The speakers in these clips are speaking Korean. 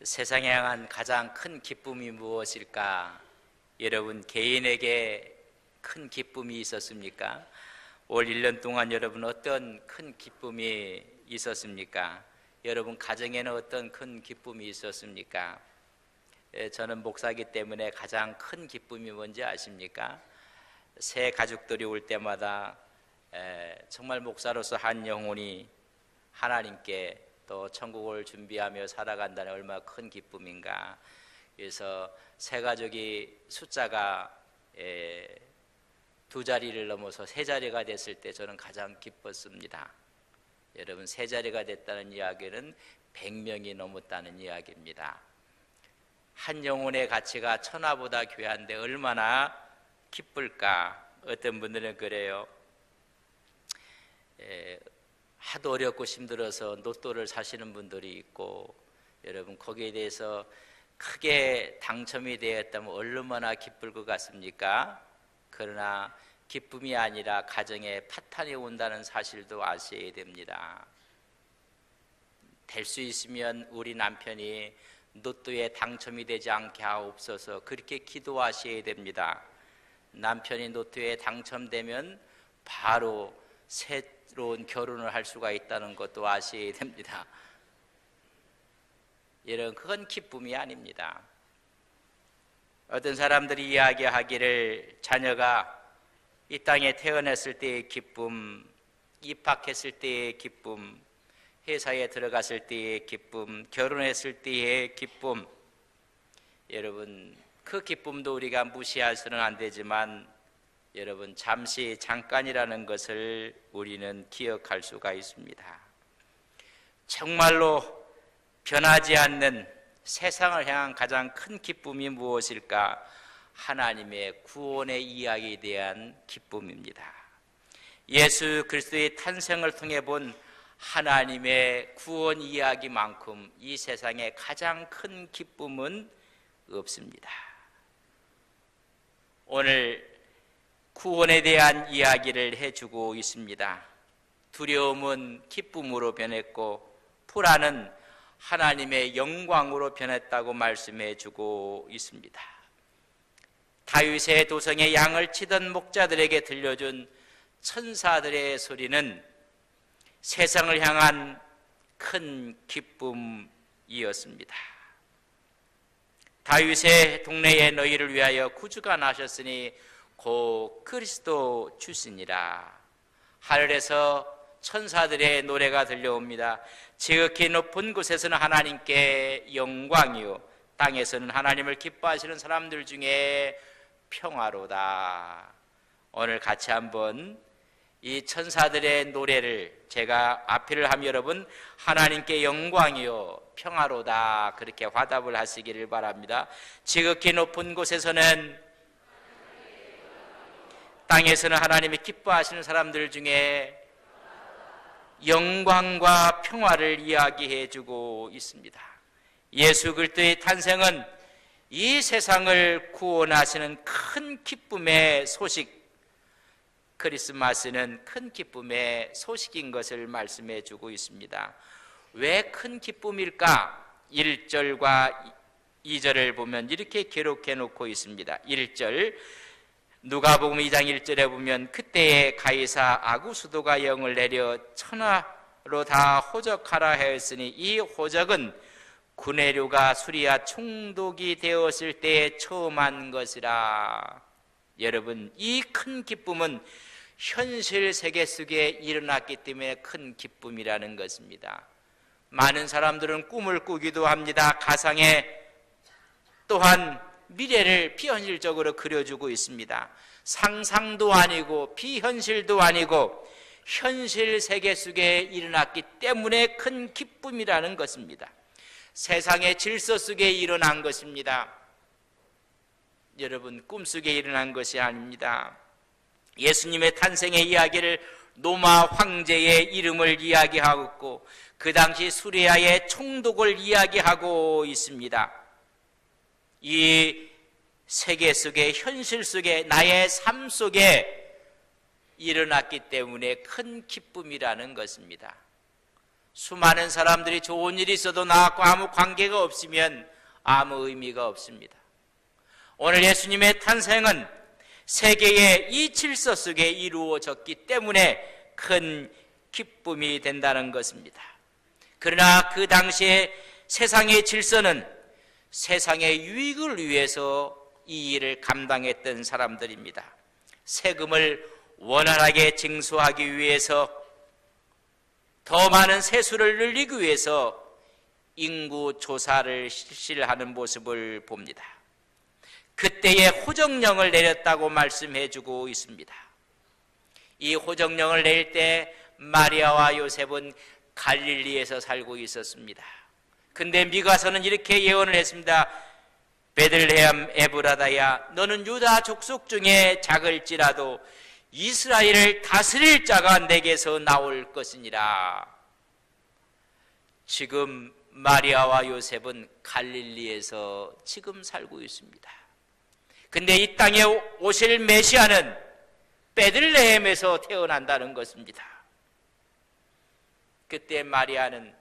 세상에 향한 가장 큰 기쁨이 무엇일까? 여러분 개인에게 큰 기쁨이 있었습니까? 올 1년 동안 여러분 어떤 큰 기쁨이 있었습니까? 여러분 가정에는 어떤 큰 기쁨이 있었습니까? 저는 목사이기 때문에 가장 큰 기쁨이 뭔지 아십니까? 새 가족들이 올 때마다 정말 목사로서 한 영혼이 하나님께 또 천국을 준비하며 살아간다는 얼마나 큰 기쁨인가. 그래서 새 가족이 숫자가 2자리를 넘어서 3자리가 됐을 때 저는 가장 기뻤습니다. 여러분, 3자리가 됐다는 이야기는 100명이 넘었다는 이야기입니다. 한 영혼의 가치가 천하보다 귀한데 얼마나 기쁠까. 어떤 분들은 그래요. 하도 어렵고 힘들어서 로또를 사시는 분들이 있고, 여러분 거기에 대해서 크게 당첨이 되었다면 얼마나 기쁠 것 같습니까? 그러나 기쁨이 아니라 가정에 파탄이 온다는 사실도 아셔야 됩니다. 될 수 있으면 우리 남편이 로또에 당첨이 되지 않게 하옵소서, 그렇게 기도하셔야 됩니다. 남편이 로또에 당첨되면 바로 새로운 결혼을 할 수가 있다는 것도 아셔야 됩니다. 여러분, 그건 기쁨이 아닙니다. 어떤 사람들이 이야기하기를 자녀가 이 땅에 태어났을 때의 기쁨, 입학했을 때의 기쁨, 회사에 들어갔을 때의 기쁨, 결혼했을 때의 기쁨, 여러분 그 기쁨도 우리가 무시해서는 안 되지만 여러분 잠깐이라는 것을 우리는 기억할 수가 있습니다. 정말로 변하지 않는 세상을 향한 가장 큰 기쁨이 무엇일까? 하나님의 구원의 이야기에 대한 기쁨입니다. 예수 그리스도의 탄생을 통해 본 하나님의 구원 이야기만큼 이 세상에 가장 큰 기쁨은 없습니다. 오늘 구원에 대한 이야기를 해주고 있습니다. 두려움은 기쁨으로 변했고 불안은 하나님의 영광으로 변했다고 말씀해 주고 있습니다. 다윗의 도성에 양을 치던 목자들에게 들려준 천사들의 소리는 세상을 향한 큰 기쁨이었습니다. 다윗의 동네에 너희를 위하여 구주가 나셨으니 곧 그리스도 주시니라. 하늘에서 천사들의 노래가 들려옵니다. 지극히 높은 곳에서는 하나님께 영광이요, 땅에서는 하나님을 기뻐하시는 사람들 중에 평화로다. 오늘 같이 한번 이 천사들의 노래를 제가 앞을 하면 여러분 하나님께 영광이요 평화로다 그렇게 화답을 하시기를 바랍니다. 지극히 높은 곳에서는, 땅에서는 하나님이 기뻐하시는 사람들 중에 영광과 평화를 이야기해 주고 있습니다. 예수 그리스도의 탄생은 이 세상을 구원하시는 큰 기쁨의 소식, 크리스마스는 큰 기쁨의 소식인 것을 말씀해 주고 있습니다. 왜 큰 기쁨일까? 1절과 2절을 보면 이렇게 기록해 놓고 있습니다. 1절 누가복음 2장 1절에 보면 그때에 가이사 아구수도가 영을 내려 천하로 다 호적하라 하였으니 이 호적은 구네류가 수리아 총독이 되었을 때에 처음 한 것이라. 여러분, 이 큰 기쁨은 현실 세계 속에 일어났기 때문에 큰 기쁨이라는 것입니다. 많은 사람들은 꿈을 꾸기도 합니다. 가상에 또한 미래를 비현실적으로 그려주고 있습니다. 상상도 아니고 비현실도 아니고 현실 세계 속에 일어났기 때문에 큰 기쁨이라는 것입니다. 세상의 질서 속에 일어난 것입니다. 여러분, 꿈속에 일어난 것이 아닙니다. 예수님의 탄생의 이야기를 로마 황제의 이름을 이야기하고 있고 그 당시 수리아의 총독을 이야기하고 있습니다. 이 세계 속에, 현실 속에, 나의 삶 속에 일어났기 때문에 큰 기쁨이라는 것입니다. 수많은 사람들이 좋은 일이 있어도 나하고 아무 관계가 없으면 아무 의미가 없습니다. 오늘 예수님의 탄생은 세계의 이 질서 속에 이루어졌기 때문에 큰 기쁨이 된다는 것입니다. 그러나 그 당시에 세상의 질서는 세상의 유익을 위해서 이 일을 감당했던 사람들입니다. 세금을 원활하게 징수하기 위해서, 더 많은 세수를 늘리기 위해서 인구 조사를 실시하는 모습을 봅니다. 그때에 호정령을 내렸다고 말씀해 주고 있습니다. 이 호정령을 낼 때 마리아와 요셉은 갈릴리에서 살고 있었습니다. 근데 미가서는 이렇게 예언을 했습니다. 베들레헴 에브라다야, 너는 유다 족속 중에 작을지라도 이스라엘을 다스릴 자가 내게서 나올 것이니라. 지금 마리아와 요셉은 갈릴리에서 지금 살고 있습니다. 근데 이 땅에 오실 메시아는 베들레헴에서 태어난다는 것입니다. 그때 마리아는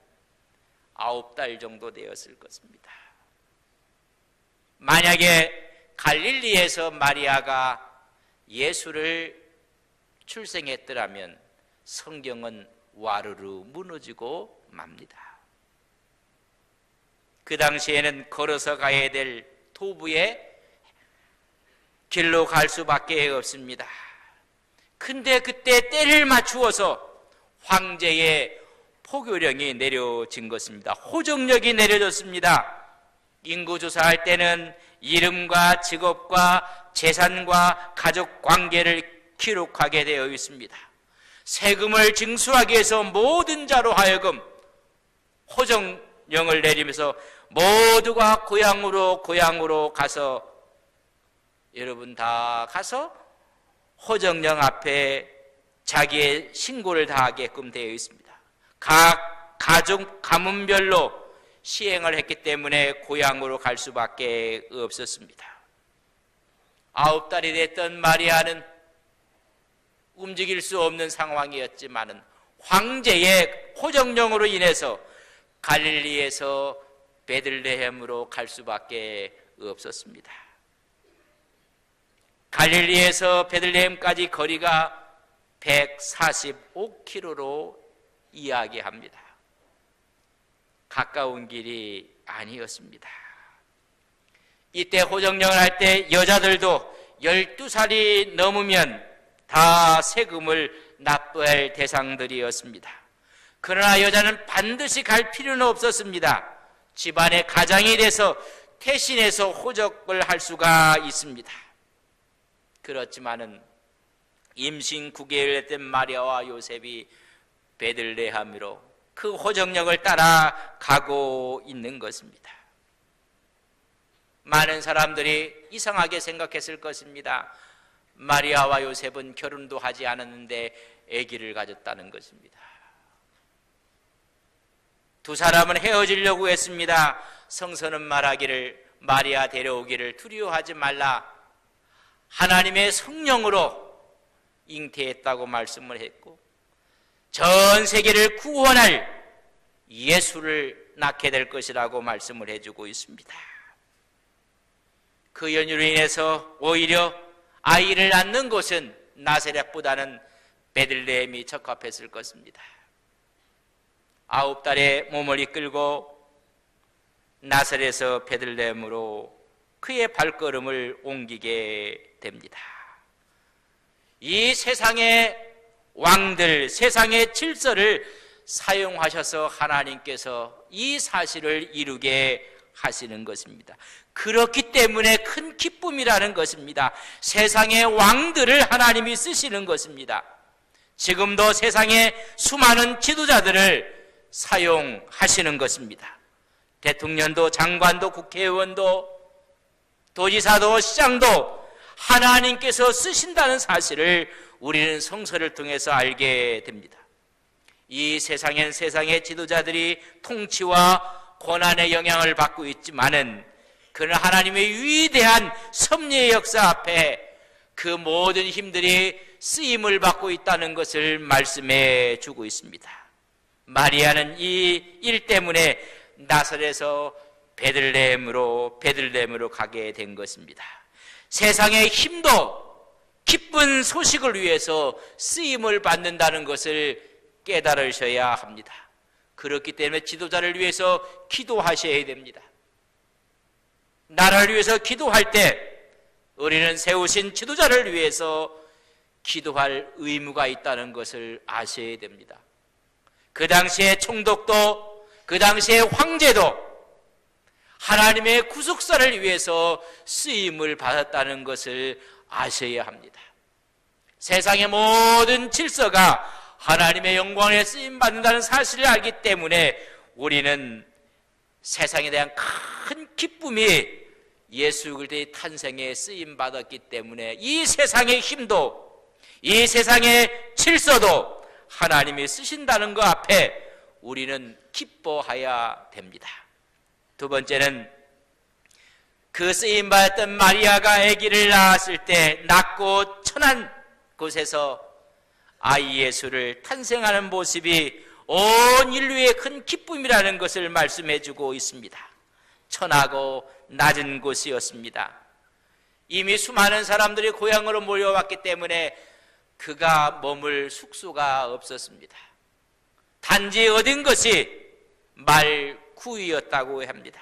9달 정도 되었을 것입니다. 만약에 갈릴리에서 마리아가 예수를 출생했더라면 성경은 와르르 무너지고 맙니다. 그 당시에는 걸어서 가야 될 도부의 길로 갈 수밖에 없습니다. 근데 그때 때를 맞추어서 황제의 포교령이 내려진 것입니다. 호정령이 내려졌습니다. 인구조사할 때는 이름과 직업과 재산과 가족 관계를 기록하게 되어 있습니다. 세금을 징수하기 위해서 모든 자로 하여금 호정령을 내리면서 모두가 고향으로 가서, 여러분 다 가서 호정령 앞에 자기의 신고를 다하게끔 되어 있습니다. 각 가족 가문별로 시행을 했기 때문에 고향으로 갈 수밖에 없었습니다. 9달이 됐던 마리아는 움직일 수 없는 상황이었지만은 황제의 호정령으로 인해서 갈릴리에서 베들레헴으로 갈 수밖에 없었습니다. 갈릴리에서 베들레헴까지 거리가 145km로 이야기합니다. 가까운 길이 아니었습니다. 이때 호정령을 할 때 여자들도 12살이 넘으면 다 세금을 납부할 대상들이었습니다. 그러나 여자는 반드시 갈 필요는 없었습니다. 집안의 가장이 돼서 대신해서 호적을 할 수가 있습니다. 그렇지만은 임신 9개월 된 마리아와 요셉이 베들레헴으로 그 호정령을 따라 가고 있는 것입니다. 많은 사람들이 이상하게 생각했을 것입니다. 마리아와 요셉은 결혼도 하지 않았는데 아기를 가졌다는 것입니다. 두 사람은 헤어지려고 했습니다. 성서는 말하기를 마리아 데려오기를 두려워하지 말라. 하나님의 성령으로 잉태했다고 말씀을 했고 전 세계를 구원할 예수를 낳게 될 것이라고 말씀을 해주고 있습니다. 그 연유로 인해서 오히려 아이를 낳는 곳은 나사렛보다는 베들레헴이 적합했을 것입니다. 9달에 몸을 이끌고 나사렛에서 베들레헴으로 그의 발걸음을 옮기게 됩니다. 이 세상의 왕들, 세상의 질서를 사용하셔서 하나님께서 이 사실을 이루게 하시는 것입니다. 그렇기 때문에 큰 기쁨이라는 것입니다. 세상의 왕들을 하나님이 쓰시는 것입니다. 지금도 세상의 수많은 지도자들을 사용하시는 것입니다. 대통령도, 장관도, 국회의원도, 도지사도, 시장도 하나님께서 쓰신다는 사실을 우리는 성서를 통해서 알게 됩니다. 이 세상엔 세상의 지도자들이 통치와 권한의 영향을 받고 있지만은 그는 하나님의 위대한 섭리의 역사 앞에 그 모든 힘들이 쓰임을 받고 있다는 것을 말씀해 주고 있습니다. 마리아는 이 일 때문에 나사렛에서 베들레헴으로 가게 된 것입니다. 세상의 힘도 기쁜 소식을 위해서 쓰임을 받는다는 것을 깨달으셔야 합니다. 그렇기 때문에 지도자를 위해서 기도하셔야 됩니다. 나라를 위해서 기도할 때 우리는 세우신 지도자를 위해서 기도할 의무가 있다는 것을 아셔야 됩니다. 그 당시에 총독도, 그 당시에 황제도 하나님의 구속사를 위해서 쓰임을 받았다는 것을 아셔야 합니다. 세상의 모든 질서가 하나님의 영광에 쓰임 받는다는 사실을 알기 때문에 우리는 세상에 대한 큰 기쁨이 예수 그리스도의 탄생에 쓰임 받았기 때문에 이 세상의 힘도, 이 세상의 질서도 하나님이 쓰신다는 것 앞에 우리는 기뻐해야 됩니다. 두 번째는 그 쓰임받았던 마리아가 아기를 낳았을 때 낮고 천한 곳에서 아이 예수를 탄생하는 모습이 온 인류의 큰 기쁨이라는 것을 말씀해 주고 있습니다. 천하고 낮은 곳이었습니다. 이미 수많은 사람들이 고향으로 몰려왔기 때문에 그가 머물 숙소가 없었습니다. 단지 얻은 것이 말구이였다고 합니다.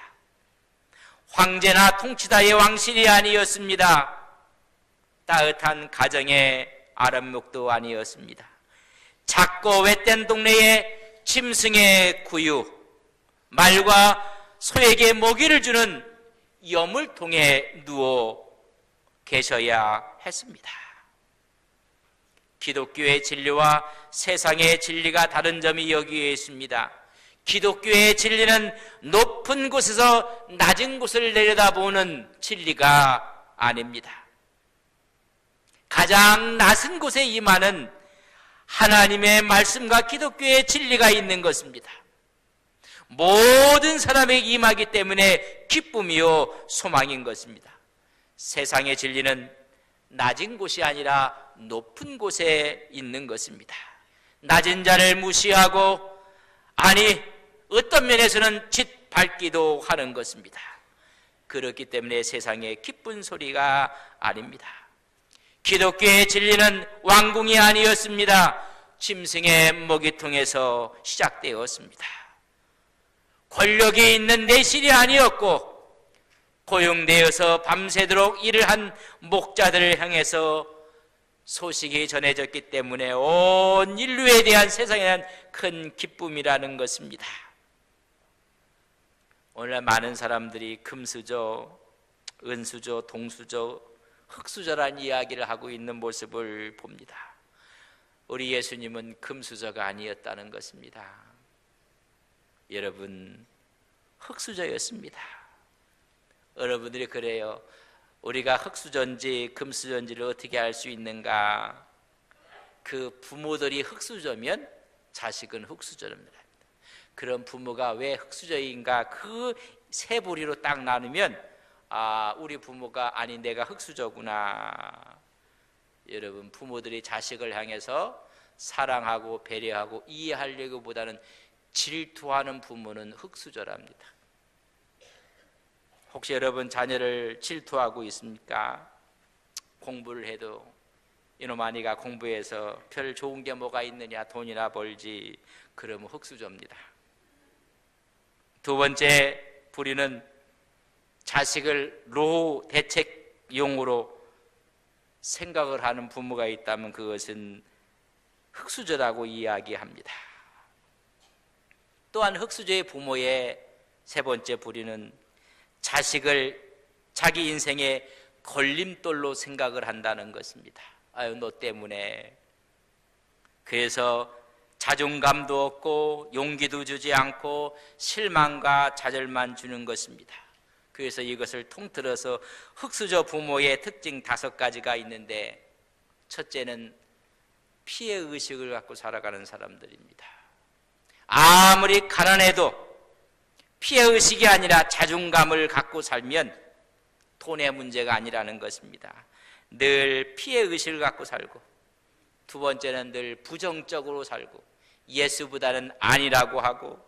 황제나 통치자의 왕실이 아니었습니다. 따뜻한 가정의 아랫목도 아니었습니다. 작고 외딴 동네의 짐승의 구유, 말과 소에게 먹이를 주는 여물통에 누워 계셔야 했습니다. 기독교의 진리와 세상의 진리가 다른 점이 여기에 있습니다. 기독교의 진리는 높은 곳에서 낮은 곳을 내려다보는 진리가 아닙니다. 가장 낮은 곳에 임하는 하나님의 말씀과 기독교의 진리가 있는 것입니다. 모든 사람에게 임하기 때문에 기쁨이요 소망인 것입니다. 세상의 진리는 낮은 곳이 아니라 높은 곳에 있는 것입니다. 낮은 자를 무시하고, 아니 어떤 면에서는 짓밟기도 하는 것입니다. 그렇기 때문에 세상에 기쁜 소리가 아닙니다. 기독교의 진리는 왕궁이 아니었습니다. 짐승의 먹이통에서 시작되었습니다. 권력이 있는 내실이 아니었고, 고용되어서 밤새도록 일을 한 목자들을 향해서 소식이 전해졌기 때문에 온 인류에 대한 세상에 대한 큰 기쁨이라는 것입니다. 오늘 많은 사람들이 금수저, 은수저, 동수저, 흙수저란 이야기를 하고 있는 모습을 봅니다. 우리 예수님은 금수저가 아니었다는 것입니다. 여러분, 흙수저였습니다. 여러분들이 그래요. 우리가 흙수저인지 금수저인지를 어떻게 알 수 있는가? 그 부모들이 흙수저면 자식은 흙수저입니다. 그런 부모가 왜 흙수저인가? 그 세 부리로 딱 나누면 우리 부모가 아니 내가 흙수저구나. 여러분, 부모들이 자식을 향해서 사랑하고 배려하고 이해하려고 보다는 질투하는 부모는 흙수저랍니다. 혹시 여러분 자녀를 질투하고 있습니까? 공부를 해도 이놈 아니가 공부해서 별 좋은 게 뭐가 있느냐, 돈이나 벌지, 그러면 흙수저입니다. 두 번째 부류는 자식을 노후 대책용으로 생각을 하는 부모가 있다면 그것은 흙수저라고 이야기합니다. 또한 흙수저의 부모의 세 번째 부류는 자식을 자기 인생의 걸림돌로 생각을 한다는 것입니다. 아유, 너 때문에. 그래서 자존감도 없고 용기도 주지 않고 실망과 좌절만 주는 것입니다. 그래서 이것을 통틀어서 흙수저 부모의 특징 5가지가 있는데, 첫째는 피해의식을 갖고 살아가는 사람들입니다. 아무리 가난해도 피해의식이 아니라 자존감을 갖고 살면 돈의 문제가 아니라는 것입니다. 늘 피해의식을 갖고 살고, 두 번째는 늘 부정적으로 살고, 예수보다는 아니라고 하고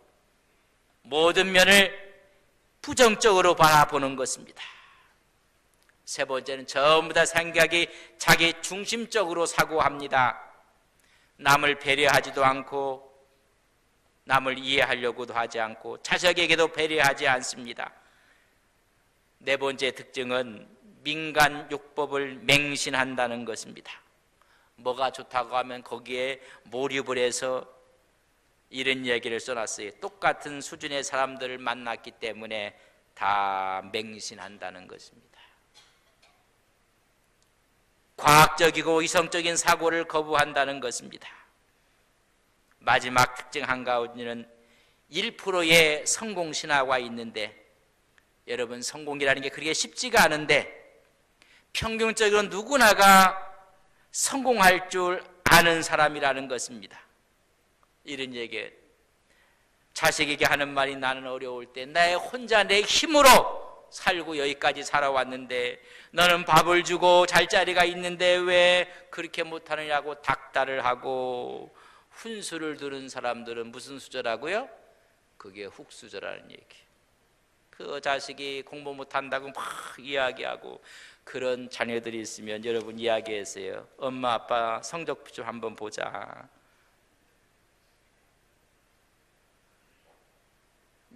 모든 면을 부정적으로 바라보는 것입니다. 세 번째는 전부 다 생각이 자기 중심적으로 사고합니다. 남을 배려하지도 않고 남을 이해하려고도 하지 않고 자식에게도 배려하지 않습니다. 네 번째 특징은 민간 욕법을 맹신한다는 것입니다. 뭐가 좋다고 하면 거기에 몰입을 해서 이런 얘기를 써놨어요. 똑같은 수준의 사람들을 만났기 때문에 다 맹신한다는 것입니다. 과학적이고 이성적인 사고를 거부한다는 것입니다. 마지막 특징 한가운데는 1%의 성공신화가 있는데, 여러분 성공이라는 게 그렇게 쉽지가 않은데 평균적으로 누구나가 성공할 줄 아는 사람이라는 것입니다. 이런 얘기, 자식에게 하는 말이 나는 어려울 때 나 혼자 내 힘으로 살고 여기까지 살아왔는데 너는 밥을 주고 잘 자리가 있는데 왜 그렇게 못하느냐고 닥달을 하고 훈수를 두는 사람들은 무슨 수저라고요? 그게 훅수저라는 얘기. 그 자식이 공부 못한다고 막 이야기하고 그런 자녀들이 있으면 여러분 이야기하세요. 엄마 아빠 성적 좀 한번 보자.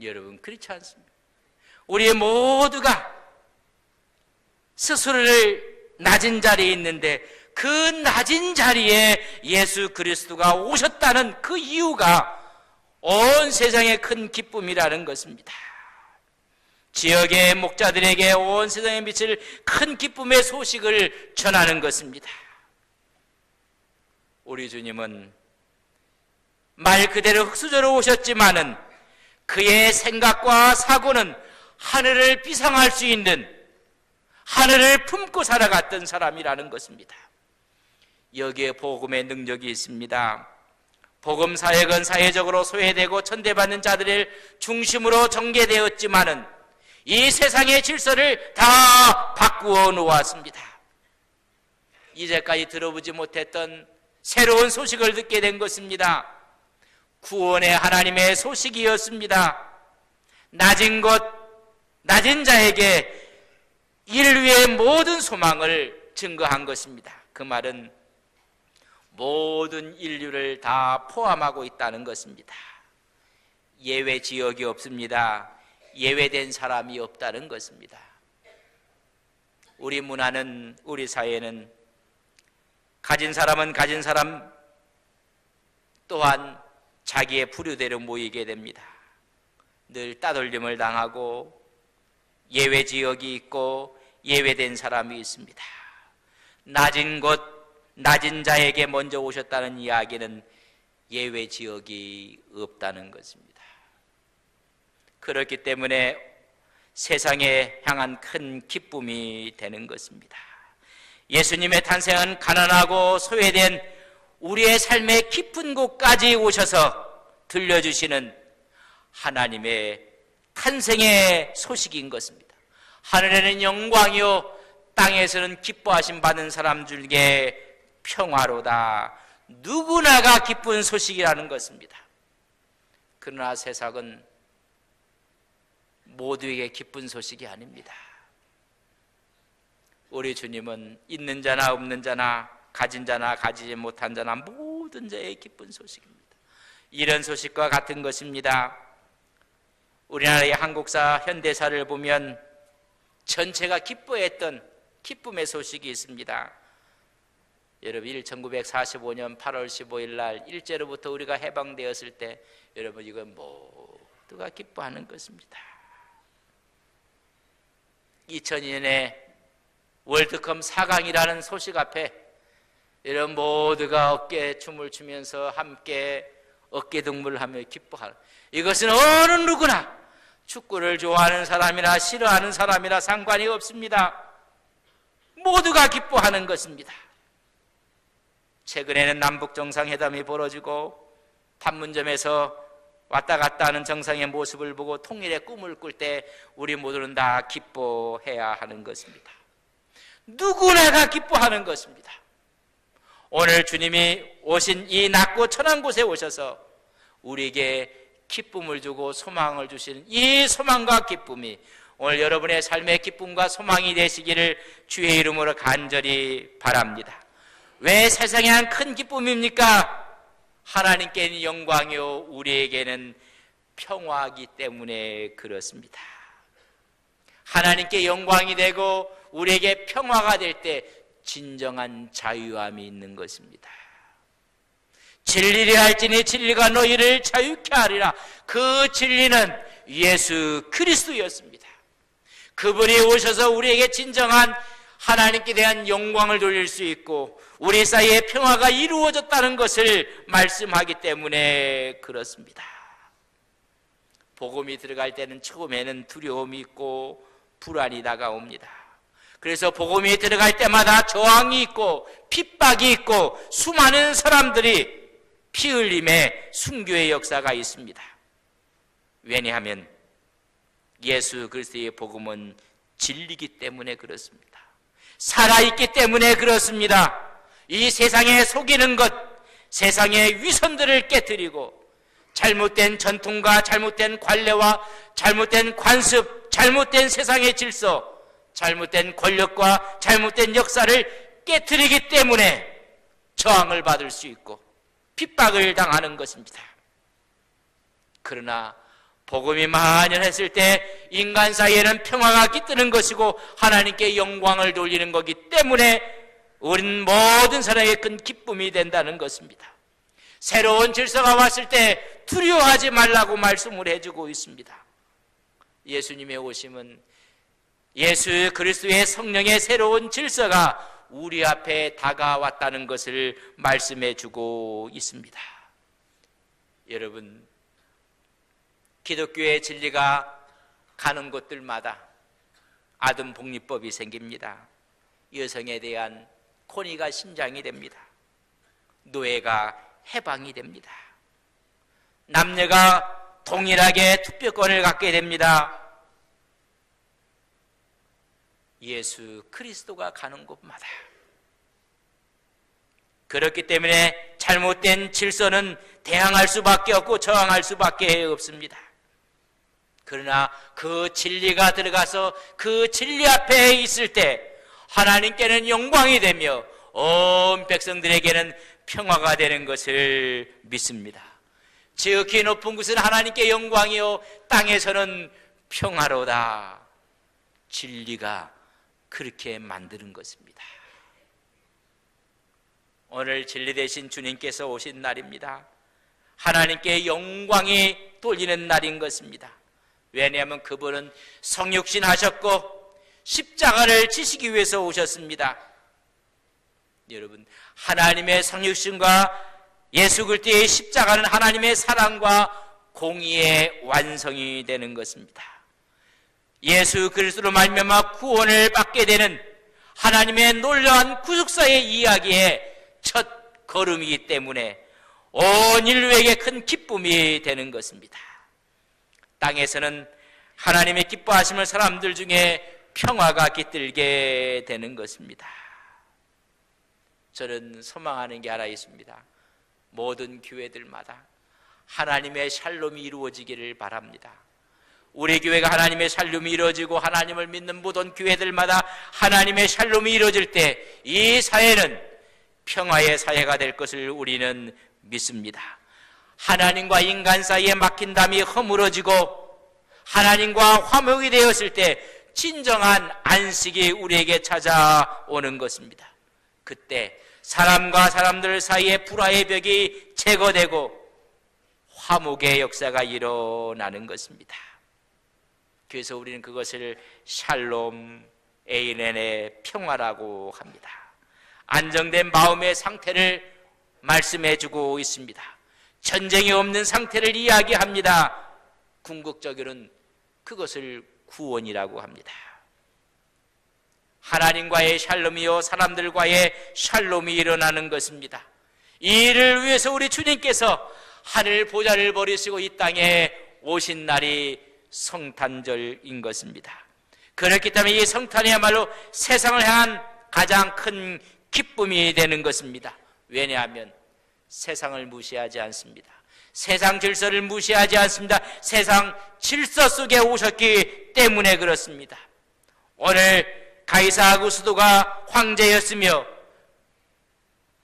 여러분 그렇지 않습니다. 우리 모두가 스스로를 낮은 자리에 있는데 그 낮은 자리에 예수 그리스도가 오셨다는 그 이유가 온 세상의 큰 기쁨이라는 것입니다. 지역의 목자들에게 온 세상에 미칠 큰 기쁨의 소식을 전하는 것입니다. 우리 주님은 말 그대로 흙수저로 오셨지만은 그의 생각과 사고는 하늘을 비상할 수 있는, 하늘을 품고 살아갔던 사람이라는 것입니다. 여기에 복음의 능력이 있습니다. 복음 사역은 사회적으로 소외되고 천대받는 자들을 중심으로 전개되었지만은 이 세상의 질서를 다 바꾸어 놓았습니다. 이제까지 들어보지 못했던 새로운 소식을 듣게 된 것입니다. 구원의 하나님의 소식이었습니다. 낮은 것, 낮은 자에게 인류의 모든 소망을 증거한 것입니다. 그 말은 모든 인류를 다 포함하고 있다는 것입니다. 예외 지역이 없습니다. 예외된 사람이 없다는 것입니다. 우리 문화는, 우리 사회는 가진 사람은 가진 사람 또한 자기의 부류대로 모이게 됩니다. 늘 따돌림을 당하고 예외 지역이 있고 예외된 사람이 있습니다. 낮은 곳, 낮은 자에게 먼저 오셨다는 이야기는 예외 지역이 없다는 것입니다. 그렇기 때문에 세상에 향한 큰 기쁨이 되는 것입니다. 예수님의 탄생은 가난하고 소외된 우리의 삶의 깊은 곳까지 오셔서 들려주시는 하나님의 탄생의 소식인 것입니다. 하늘에는 영광이요 땅에서는 기뻐하심 받는 사람 중에 평화로다. 누구나가 기쁜 소식이라는 것입니다. 그러나 세상은 모두에게 기쁜 소식이 아닙니다. 우리 주님은 있는 자나 없는 자나 가진 자나 가지지 못한 자나 모든 자의 기쁜 소식입니다. 이런 소식과 같은 것입니다. 우리나라의 한국사, 현대사를 보면 전체가 기뻐했던 기쁨의 소식이 있습니다. 여러분 1945년 8월 15일 날 일제로부터 우리가 해방되었을 때 여러분 이건 모두가 기뻐하는 것입니다. 2002년에 월드컵 4강이라는 소식 앞에 여러분 모두가 어깨 춤을 추면서 함께 어깨동무를 하며 기뻐하는, 이것은 어느 누구나 축구를 좋아하는 사람이나 싫어하는 사람이나 상관이 없습니다. 모두가 기뻐하는 것입니다. 최근에는 남북 정상회담이 벌어지고 판문점에서 왔다 갔다 하는 정상의 모습을 보고 통일의 꿈을 꿀 때 우리 모두는 다 기뻐해야 하는 것입니다. 누구나가 기뻐하는 것입니다. 오늘 주님이 오신 이 낮고 천한 곳에 오셔서 우리에게 기쁨을 주고 소망을 주시는 이 소망과 기쁨이 오늘 여러분의 삶의 기쁨과 소망이 되시기를 주의 이름으로 간절히 바랍니다. 왜 세상에 한 큰 기쁨입니까? 하나님께는 영광이요 우리에게는 평화이기 때문에 그렇습니다. 하나님께 영광이 되고 우리에게 평화가 될 때 진정한 자유함이 있는 것입니다. 진리를 할지니 진리가 너희를 자유케 하리라. 그 진리는 예수 그리스도였습니다. 그분이 오셔서 우리에게 진정한 하나님께 대한 영광을 돌릴 수 있고 우리 사이에 평화가 이루어졌다는 것을 말씀하기 때문에 그렇습니다. 복음이 들어갈 때는 처음에는 두려움이 있고 불안이 다가옵니다. 그래서 복음이 들어갈 때마다 저항이 있고 핍박이 있고 수많은 사람들이 피 흘림의 순교의 역사가 있습니다. 왜냐하면 예수 그리스도의 복음은 진리이기 때문에 그렇습니다. 살아있기 때문에 그렇습니다. 이 세상에 속이는 것, 세상의 위선들을 깨뜨리고 잘못된 전통과 잘못된 관례와 잘못된 관습, 잘못된 세상의 질서, 잘못된 권력과 잘못된 역사를 깨뜨리기 때문에 저항을 받을 수 있고 핍박을 당하는 것입니다. 그러나 복음이 만연했을 때 인간 사이에는 평화가 깃드는 것이고 하나님께 영광을 돌리는 것이기 때문에 우리는 모든 사람에게 큰 기쁨이 된다는 것입니다. 새로운 질서가 왔을 때 두려워하지 말라고 말씀을 해주고 있습니다. 예수님의 오심은 예수 그리스도의 성령의 새로운 질서가 우리 앞에 다가왔다는 것을 말씀해 주고 있습니다. 여러분, 기독교의 진리가 가는 곳들마다 아동복리법이 생깁니다. 여성에 대한 권위가 신장이 됩니다. 노예가 해방이 됩니다. 남녀가 동일하게 투표권을 갖게 됩니다. 예수 그리스도가 가는 곳마다. 그렇기 때문에 잘못된 질서는 대항할 수밖에 없고 저항할 수밖에 없습니다. 그러나 그 진리가 들어가서 그 진리 앞에 있을 때 하나님께는 영광이 되며 온 백성들에게는 평화가 되는 것을 믿습니다. 지극히 높은 곳은 하나님께 영광이요 땅에서는 평화로다. 진리가 그렇게 만드는 것입니다. 오늘 진리 되신 주님께서 오신 날입니다. 하나님께 영광이 돌리는 날인 것입니다. 왜냐하면 그분은 성육신 하셨고 십자가를 지시기 위해서 오셨습니다. 여러분, 하나님의 성육신과 예수 그리스도의 십자가는 하나님의 사랑과 공의의 완성이 되는 것입니다. 예수 그리스도로 말미암아 구원을 받게 되는 하나님의 놀라운 구속사의 이야기의 첫 걸음이기 때문에 온 인류에게 큰 기쁨이 되는 것입니다. 땅에서는 하나님의 기뻐하심을 사람들 중에 평화가 깃들게 되는 것입니다. 저는 소망하는 게 하나 있습니다. 모든 교회들마다 하나님의 샬롬이 이루어지기를 바랍니다. 우리 교회가 하나님의 샬롬이 이루어지고 하나님을 믿는 모든 교회들마다 하나님의 샬롬이 이루어질 때 이 사회는 평화의 사회가 될 것을 우리는 믿습니다. 하나님과 인간 사이에 막힌 담이 허물어지고 하나님과 화목이 되었을 때 진정한 안식이 우리에게 찾아오는 것입니다. 그때 사람과 사람들 사이에 불화의 벽이 제거되고 화목의 역사가 일어나는 것입니다. 그래서 우리는 그것을 샬롬 에이렌의 평화라고 합니다. 안정된 마음의 상태를 말씀해 주고 있습니다. 전쟁이 없는 상태를 이야기합니다. 궁극적으로는 그것을 구원이라고 합니다. 하나님과의 샬롬이요 사람들과의 샬롬이 일어나는 것입니다. 이 일을 위해서 우리 주님께서 하늘 보좌를 버리시고 이 땅에 오신 날이 성탄절인 것입니다. 그렇기 때문에 이 성탄이야말로 세상을 향한 가장 큰 기쁨이 되는 것입니다. 왜냐하면 세상을 무시하지 않습니다. 세상 질서를 무시하지 않습니다. 세상 질서 속에 오셨기 때문에 그렇습니다. 오늘 가이사 아구스도가 황제였으며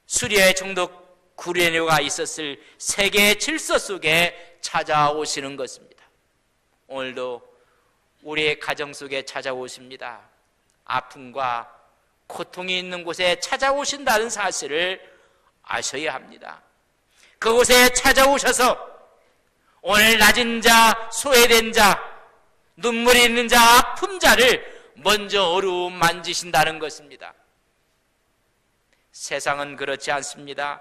수리아의 총독 구레네오가 있었을 세계의 질서 속에 찾아오시는 것입니다. 오늘도 우리의 가정 속에 찾아오십니다. 아픔과 고통이 있는 곳에 찾아오신다는 사실을 아셔야 합니다. 그곳에 찾아오셔서 오늘 낮은 자, 소외된 자, 눈물이 있는 자, 아픈 자를 먼저 어루만지신다는 것입니다. 세상은 그렇지 않습니다.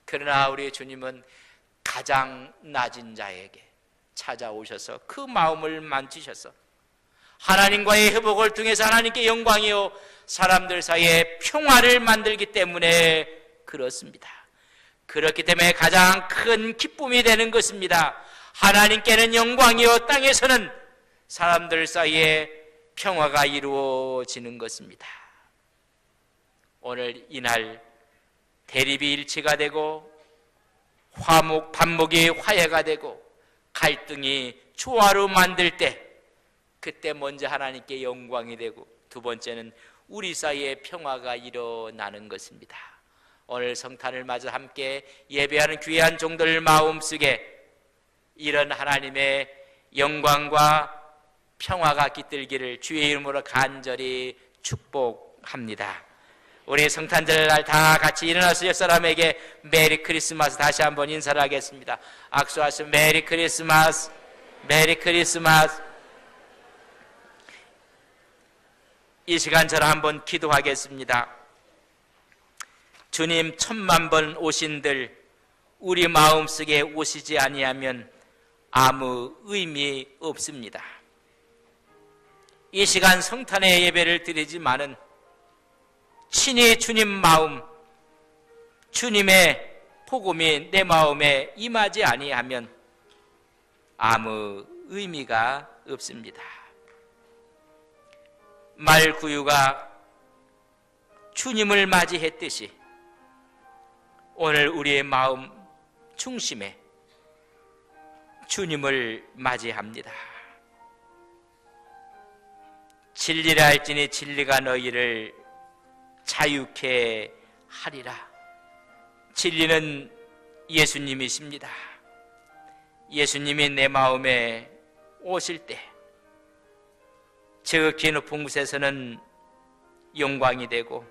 그러나 우리 주님은 가장 낮은 자에게 찾아오셔서 그 마음을 만지셔서 하나님과의 회복을 통해서 하나님께 영광이요 사람들 사이에 평화를 만들기 때문에 그렇습니다. 그렇기 때문에 가장 큰 기쁨이 되는 것입니다. 하나님께는 영광이요 땅에서는 사람들 사이에 평화가 이루어지는 것입니다. 오늘 이날 대립이 일치가 되고 반목이 화해가 되고 갈등이 조화로 만들 때 그때 먼저 하나님께 영광이 되고 두 번째는 우리 사이에 평화가 일어나는 것입니다. 오늘 성탄을 맞아 함께 예배하는 귀한 종들 마음속에 이런 하나님의 영광과 평화가 깃들기를 주의 이름으로 간절히 축복합니다. 우리 성탄절 날 다 같이 일어나서 옆사람에게 메리 크리스마스 다시 한번 인사를 하겠습니다. 악수하시면 메리 크리스마스, 메리 크리스마스. 이 시간 저는 한번 기도하겠습니다. 주님, 10,000번 오신들 우리 마음속에 오시지 아니하면 아무 의미 없습니다. 이 시간 성탄의 예배를 드리지만은 친히 주님 마음, 주님의 복음이 내 마음에 임하지 아니하면 아무 의미가 없습니다. 말구유가 주님을 맞이했듯이 오늘 우리의 마음 중심에 주님을 맞이합니다. 진리라 할지니 진리가 너희를 자유케 하리라. 진리는 예수님이십니다. 예수님이 내 마음에 오실 때 지극히 높은 곳에서는 영광이 되고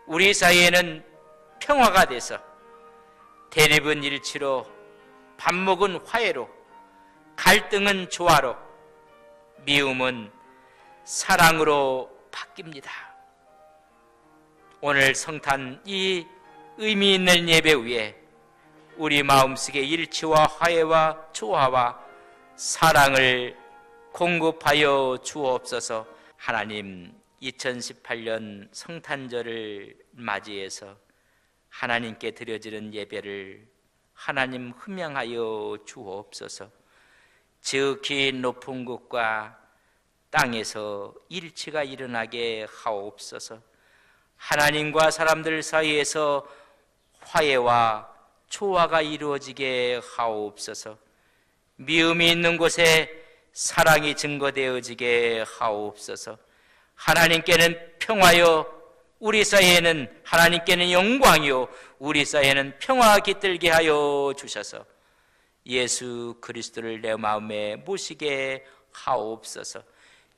우리 사이에는 평화가 돼서 대립은 일치로 반목은 화해로 갈등은 조화로 미움은 사랑으로 바뀝니다. 오늘 성탄 이 의미 있는 예배 위에 우리 마음속에 일치와 화해와 조화와 사랑을 공급하여 주옵소서. 하나님, 2018년 성탄절을 맞이해서 하나님께 드려지는 예배를 하나님 흠양하여 주옵소서. 지극히 높은 곳과 땅에서 일치가 일어나게 하옵소서. 하나님과 사람들 사이에서 화해와 조화가 이루어지게 하옵소서. 미움이 있는 곳에 사랑이 증거되어지게 하옵소서. 하나님께는 평화요 우리 사이에는 하나님께는 영광이요 우리 사이에는 평화가 깃들게 하여 주셔서 예수 그리스도를 내 마음에 모시게 하옵소서.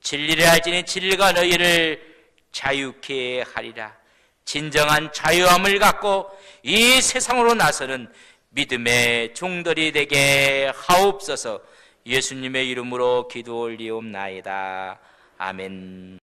진리를 알지니 진리가 너희를 자유케 하리라. 진정한 자유함을 갖고 이 세상으로 나서는 믿음의 종들이 되게 하옵소서. 예수님의 이름으로 기도 올리옵나이다. 아멘.